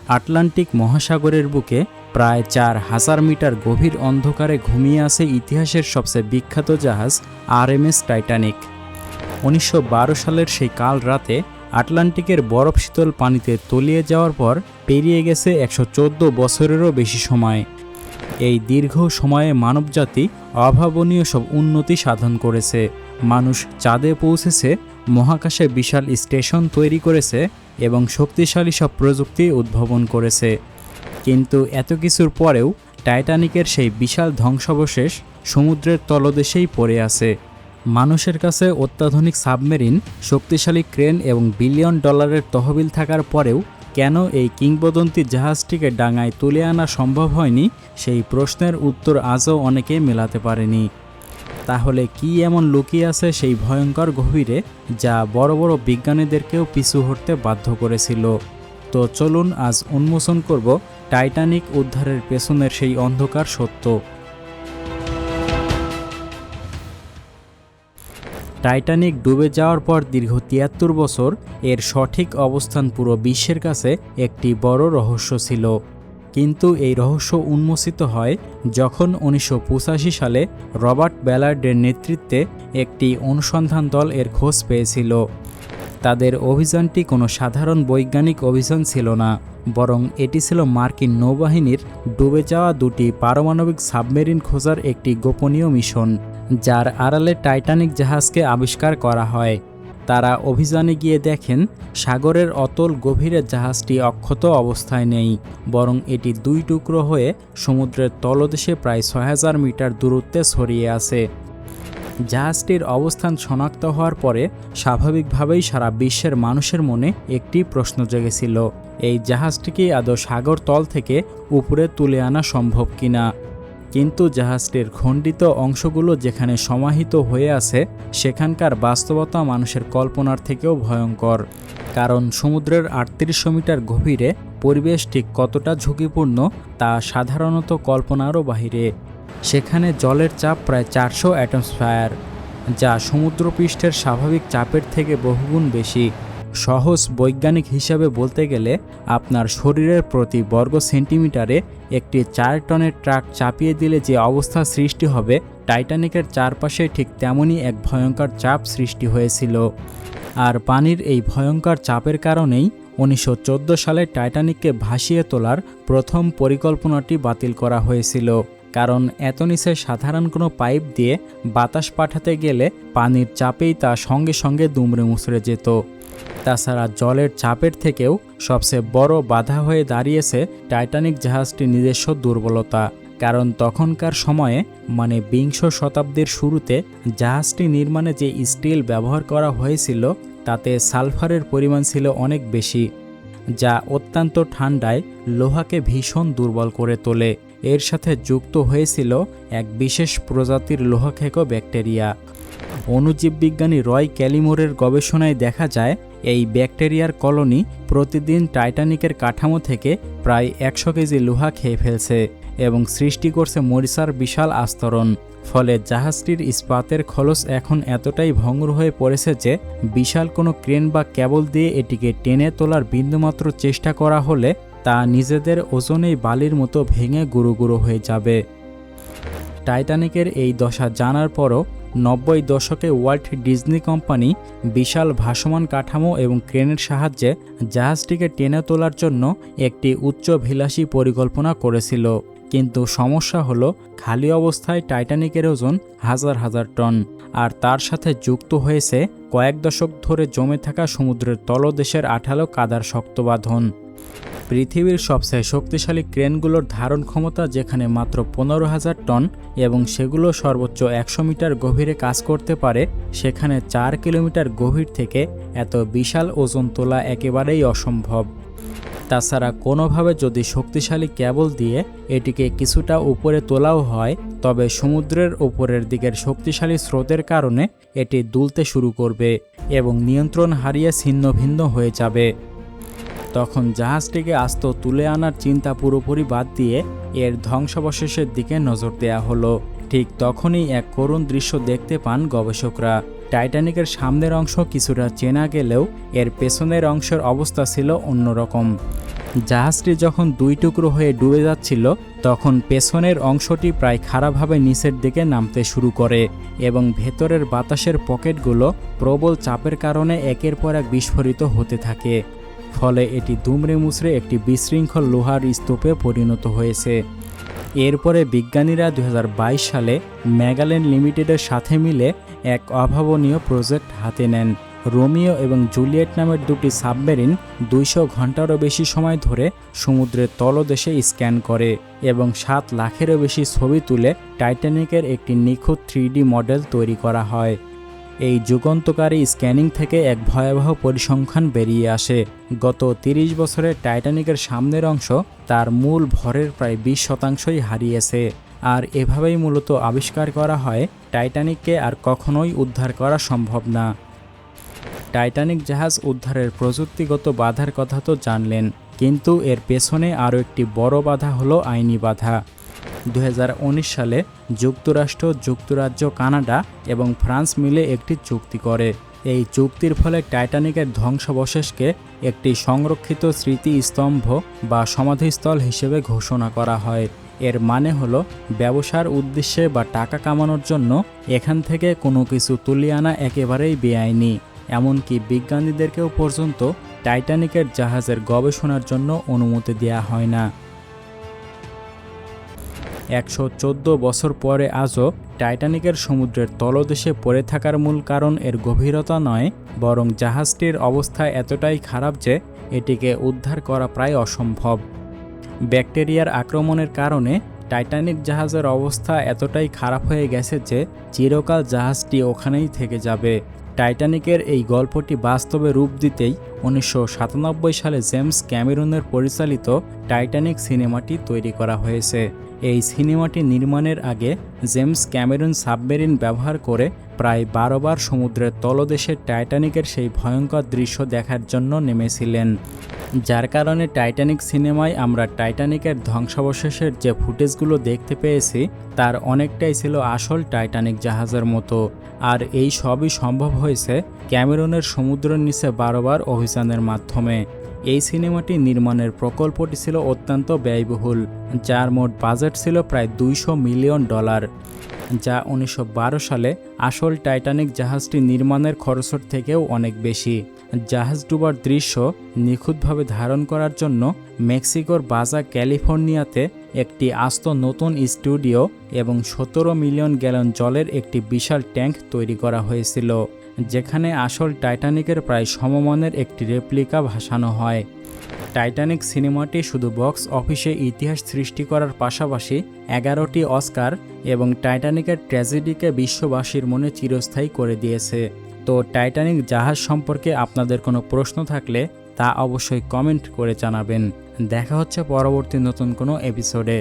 Atlantic মহাসাগরের বুকে প্রায় ৪,০০০ মিটার গভীর অন্ধকারে ঘুমিয়ে আছে ইতিহাসের সবচেয়ে বিখ্যাত জাহাজ আরএমএস টাইটানিক। ১৯১২ সালের সেই কাল রাতে আটলান্টিকের বরফ শীতল পানিতে তলিয়ে যাওয়ার পর পেরিয়ে গেছে ১১৪ বছরেরও বেশি সময়। এই দীর্ঘ সময়ে মানবজাতি অভাবনীয় সব উন্নতি সাধন করেছে। মানুষ চাঁদে পৌঁছেছে, মহাকাশে বিশাল স্টেশন তৈরি করেছে এবং শক্তিশালী সব প্রযুক্তি উদ্ভাবন করেছে। কিন্তু এত কিছুর পরেও টাইটানিকের সেই বিশাল ধ্বংসাবশেষ সমুদ্রের তলদেশেই পড়ে আছে। মানুষের কাছে অত্যাধুনিক সাবমেরিন, শক্তিশালী ক্রেন এবং বিলিয়ন ডলারের তহবিল থাকার পরেও কেন এই কিংবদন্তি জাহাজটিকে ডাঙায় তুলে আনা সম্ভব হয়নি, সেই প্রশ্নের উত্তর আজও অনেকে মেলাতে পারেনি। তাহলে কি এমন লুকিয়ে আছে সেই ভয়ঙ্কর গভীরে, যা বড় বড় বিজ্ঞানীদেরকেও পিছু হটতে বাধ্য করেছিল? তো চলুন আজ উন্মোচন করব টাইটানিক উদ্ধারের পেছনের সেই অন্ধকার সত্য। টাইটানিক ডুবে যাওয়ার পর দীর্ঘ ৭৩ বছর এর সঠিক অবস্থান পুরো বিশ্বের কাছে একটি বড় রহস্য ছিল। কিন্তু এই রহস্য উন্মোচিত হয় যখন ১৯৮৫ সালে রবার্ট ব্যালার্ডের নেতৃত্বে একটি অনুসন্ধান দল এর খোঁজ পেয়েছিল। তাদের অভিযানটি কোনো সাধারণ বৈজ্ঞানিক অভিযান ছিল না, বরং এটি ছিল মার্কিন নৌবাহিনীর ডুবে যাওয়া দুটি পারমাণবিক সাবমেরিন খোঁজার একটি গোপনীয় মিশন, যার আড়ালে টাইটানিক জাহাজকে আবিষ্কার করা হয়। তারা অভিযানে গিয়ে দেখেন সাগরের অতল গভীরে জাহাজটি অক্ষত অবস্থায় নেই, বরং এটি দুই টুকরো হয়ে সমুদ্রের তলদেশে প্রায় ৬,০০০ মিটার দূরত্বে ছড়িয়ে আছে। জাহাজটির অবস্থান শনাক্ত হওয়ার পরে স্বাভাবিকভাবেই সারা বিশ্বের মানুষের মনে একটি প্রশ্ন জেগেছিল, এই জাহাজটিকে আদৌ সাগর তল থেকে উপরে তুলে আনা সম্ভব কিনা। কিন্তু জাহাজটির খণ্ডিত অংশগুলো যেখানে সমাহিত হয়ে আছে, সেখানকার বাস্তবতা মানুষের কল্পনার থেকেও ভয়ঙ্কর। কারণ সমুদ্রের ৩৮০০ মিটার গভীরে পরিবেশ ঠিক কতটা ঝুঁকিপূর্ণ তা সাধারণত কল্পনারও বাহিরে। সেখানে জলের চাপ প্রায় ৪০০ অ্যাটমসফিয়ার, যা সমুদ্রপৃষ্ঠের স্বাভাবিক চাপের থেকে বহুগুণ বেশি। সহজ বৈজ্ঞানিক হিসাবে বলতে গেলে আপনার শরীরের প্রতি বর্গ সেন্টিমিটারে একটি ৪ টনের ট্রাক চাপিয়ে দিলে যে অবস্থা সৃষ্টি হবে, টাইটানিকের চারপাশে ঠিক তেমনই এক ভয়ঙ্কর চাপ সৃষ্টি হয়েছিল। আর পানির এই ভয়ঙ্কর চাপের কারণেই ১৯১৪ সালে টাইটানিককে ভাসিয়ে তোলার প্রথম পরিকল্পনাটি বাতিল করা হয়েছিল। কারণ এত নিচে সাধারণ কোনো পাইপ দিয়ে বাতাস পাঠাতে গেলে পানির চাপেই তা সঙ্গে সঙ্গে দুমড়ে মুচড়ে যেত। তাছাড়া জলের চাপের থেকেও সবচেয়ে বড় বাধা হয়ে দাঁড়িয়েছে টাইটানিক জাহাজটির নিজস্ব দুর্বলতা। কারণ তখনকার সময়ে মানে বিংশ শতাব্দীর শুরুতে জাহাজটি নির্মাণে যে স্টিল ব্যবহার করা হয়েছিল তাতে সালফারের পরিমাণ ছিল অনেক বেশি, যা অত্যন্ত ঠান্ডায় লোহাকে ভীষণ দুর্বল করে তোলে। এর সাথে যুক্ত হয়েছিল এক বিশেষ প্রজাতির লোহাক্ষেকো ব্যাকটেরিয়া। অণুজীববিজ্ঞানী রয় ক্যালিমোরের গবেষণায় দেখা যায় এই ব্যাকটেরিয়ার কলোনি প্রতিদিন টাইটানিকের কাঠামো থেকে প্রায় ১০০ কেজি লোহা খেয়ে ফেলছে এবং সৃষ্টি করছে মরিচার বিশাল আস্তরণ। ফলে জাহাজটির ইস্পাতের খলস এখন এতটাই ভঙ্গুর হয়ে পড়েছে যে বিশাল কোনো ক্রেন বা কেবল দিয়ে এটিকে টেনে তোলার বিন্দুমাত্র চেষ্টা করা হলে তা নিজেদের ওজনেই বালির মতো ভেঙে গুঁড়ো গুঁড়ো হয়ে যাবে। টাইটানিকের এই দশা জানার পরও ৯০ দশকে ওয়াল্ট ডিজনি কোম্পানি বিশাল ভাসমান কাঠামো এবং ক্রেনের সাহায্যে জাহাজটিকে টেনে তোলার জন্য একটি উচ্চভিলাষী পরিকল্পনা করেছিল। কিন্তু সমস্যা হলো খালি অবস্থায় টাইটানিকের ওজন হাজার হাজার টন, আর তার সাথে যুক্ত হয়েছে কয়েক দশক ধরে জমে থাকা সমুদ্রের তলদেশের আঠালো কাদার শক্ত বাঁধন। পৃথিবীর সবচেয়ে শক্তিশালী ক্রেনগুলোর ধারণ ক্ষমতা যেখানে মাত্র ১৫,০০০ টন এবং সেগুলো সর্বোচ্চ ১০০ মিটার গভীরে কাজ করতে পারে, সেখানে ৪ কিলোমিটার গভীর থেকে এত বিশাল ওজন তোলা একেবারেই অসম্ভব। তাছাড়া কোনোভাবে যদি শক্তিশালী কেবল দিয়ে এটিকে কিছুটা উপরে তোলাও হয়, তবে সমুদ্রের উপরের দিকের শক্তিশালী স্রোতের কারণে এটি দুলতে শুরু করবে এবং নিয়ন্ত্রণ হারিয়ে ছিন্ন ভিন্ন হয়ে যাবে। তখন জাহাজটিকে আস্ত তুলে আনার চিন্তা পুরোপুরি বাদ দিয়ে এর ধ্বংসাবশেষের দিকে নজর দেয়া হলো। ঠিক তখনই এক করুণ দৃশ্য দেখতে পান গবেষকরা। টাইটানিকের সামনের অংশ কিছুটা চেনা গেলেও এর পেছনের অংশের অবস্থা ছিল অন্যরকম। জাহাজটি যখন দুই টুকরো হয়ে ডুবে যাচ্ছিল তখন পেছনের অংশটি প্রায় খাড়াভাবে নিচের দিকে নামতে শুরু করে এবং ভেতরের বাতাসের পকেটগুলো প্রবল চাপের কারণে একের পর এক বিস্ফোরিত হতে থাকে। ফলে এটি দুমড়ে মুচড়ে একটি বিশৃঙ্খল লোহার স্তূপে পরিণত হয়েছে। এরপরে বিজ্ঞানীরা 2022 সালে ম্যাগালেন লিমিটেডের সাথে মিলে এক অভাবনীয় প্রজেক্ট হাতে নেন। রোমিও এবং জুলিয়েট নামের দুটি সাবমেরিন 200 ঘন্টারও বেশি সময় ধরে সমুদ্রের তলদেশে স্ক্যান করে এবং 7 লাখেরও বেশি ছবি তুলে টাইটানিকের একটি নিখুঁত 3D মডেল তৈরি করা হয়। এই যুগান্তকারী স্ক্যানিং থেকে এক ভয়াবহ পরিসংখ্যান বেরিয়ে আসে। গত 30 বছরে টাইটানিকের সামনের অংশ তার মূল ভরের প্রায় 20% হারিয়েছে। আর এভাবেই মূলত আবিষ্কার করা হয় টাইটানিককে আর কখনোই উদ্ধার করা সম্ভব না। টাইটানিক জাহাজ উদ্ধারের প্রযুক্তিগত বাধার কথা তো জানলেন, কিন্তু এর পেছনে আরও একটি বড় বাধা হলো আইনি বাধা। 2019 সালে যুক্তরাষ্ট্র, যুক্তরাজ্য, কানাডা এবং ফ্রান্স মিলে একটি চুক্তি করে। এই চুক্তির ফলে টাইটানিকের ধ্বংসাবশেষকে একটি সংরক্ষিত স্মৃতিস্তম্ভ বা সমাধিস্থল হিসেবে ঘোষণা করা হয়। এর মানে হলো ব্যবসার উদ্দেশ্যে বা টাকা কামানোর জন্য এখান থেকে কোনো কিছু তুলে আনা একেবারেই বেআইনি। এমনকি বিজ্ঞানীদেরকেও পর্যন্ত টাইটানিকের জাহাজের গবেষণার জন্য অনুমতি দেওয়া হয় না। 114 বছর পরে আজও টাইটানিকের সমুদ্রের তলদেশে পড়ে থাকার মূল কারণ এর গভীরতা নয়, বরং জাহাজটির অবস্থা এতটাই খারাপ যে এটিকে উদ্ধার করা প্রায় অসম্ভব। ব্যাকটেরিয়ার আক্রমণের কারণে টাইটানিক জাহাজের অবস্থা এতটাই খারাপ হয়ে গেছে যে চিরকাল জাহাজটি ওখানেই থেকে যাবে। টাইটানিকের এই গল্পটি বাস্তবে রূপ দিতেই 1997 সালে জেমস ক্যামেরনের পরিচালিত টাইটানিক সিনেমাটি তৈরি করা হয়েছে। এই সিনেমাটি নির্মাণের আগে জেমস ক্যামেরন সাবমেরিন ব্যবহার করে প্রায় 12 বার সমুদ্রের তলদেশে টাইটানিকের সেই ভয়ঙ্কর দৃশ্য দেখার জন্য নেমেছিলেন। যার কারণে টাইটানিক সিনেমায় আমরা টাইটানিকের ধ্বংসাবশেষের যে ফুটেজগুলো দেখতে পেয়েছি তার অনেকটাই ছিল আসল টাইটানিক জাহাজের মতো। আর এই সবই সম্ভব হয়েছে ক্যামেরনের সমুদ্রের নিচে 12 বার অভিযানের মাধ্যমে। এই সিনেমাটি নির্মাণের প্রকল্পটি ছিল অত্যন্ত ব্যয়বহুল, যার মোট বাজেট ছিল প্রায় $200 মিলিয়ন, যা 1912 সালে আসল টাইটানিক জাহাজটি নির্মাণের খরচের থেকেও অনেক বেশি। জাহাজ ডুবার দৃশ্য নিখুঁতভাবে ধারণ করার জন্য মেক্সিকোর বাজা ক্যালিফোর্নিয়াতে একটি আস্ত নতুন স্টুডিও এবং 17 মিলিয়ন গ্যালন জলের একটি বিশাল ট্যাঙ্ক তৈরি করা হয়েছিল, যেখানে আসল টাইটানিকের প্রায় সমমানের একটি রেপ্লিকা ভাসানো হয়। টাইটানিক সিনেমাটি শুধু বক্স অফিসে ইতিহাস সৃষ্টি করার পাশাপাশি 11টি অস্কার এবং টাইটানিকের ট্র্যাজেডিকে বিশ্ববাসীর মনে চিরস্থায়ী করে দিয়েছে। তো টাইটানিক জাহাজ সম্পর্কে আপনাদের কোনো প্রশ্ন থাকলে তা অবশ্যই কমেন্ট করে জানাবেন। দেখা হচ্ছে পরবর্তী নতুন কোনো এপিসোডে।